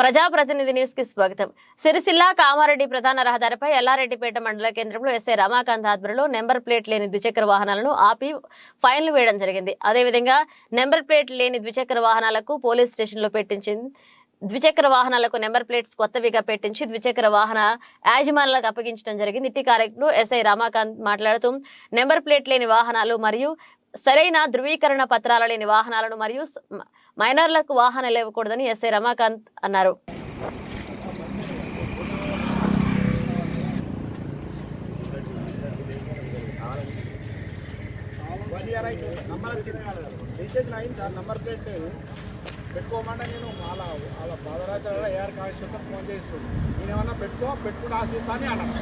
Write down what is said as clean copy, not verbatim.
ప్రజాప్రతినిధి న్యూస్ కి స్వాగతం. సిరిసిల్ల కామారెడ్డి ప్రధాన రహదారిపై ఎల్లారెడ్డిపేట మండల కేంద్రంలో ఎస్ఐ రమాకాంత్ ఆధ్వర్యంలో నెంబర్ ప్లేట్ లేని ద్విచక్ర వాహనాలను ఆపి ఫైన్లు వేయడం జరిగింది. అదేవిధంగా నెంబర్ ప్లేట్ లేని ద్విచక్ర వాహనాలకు పోలీస్ స్టేషన్లో పెట్టించింది. ద్విచక్ర వాహనాలకు నెంబర్ ప్లేట్స్ కొత్తవిగా పెట్టించి ద్విచక్ర వాహన యాజమానులకు అప్పగించడం జరిగింది. ఇట్టి కార్యక్రమంలో ఎస్ఐ రమాకాంత్ మాట్లాడుతూ నెంబర్ ప్లేట్ లేని వాహనాలు మరియు సరైన ధృవీకరణ పత్రాల లేని వాహనాలను మరియు మైనర్లకు వాహనాలు ఇవ్వకూడదని ఎస్ఐ రమాకాంత్ అన్నారు. పెట్టుకోమంటే నేను వాళ్ళ బాధరాత్రి ఏఆర్ కాళేశ్వరం ఫోన్ చేస్తున్నాను. నేనేమన్నా పెట్టుకుంటే ఆశిస్తా అని అన్నాను.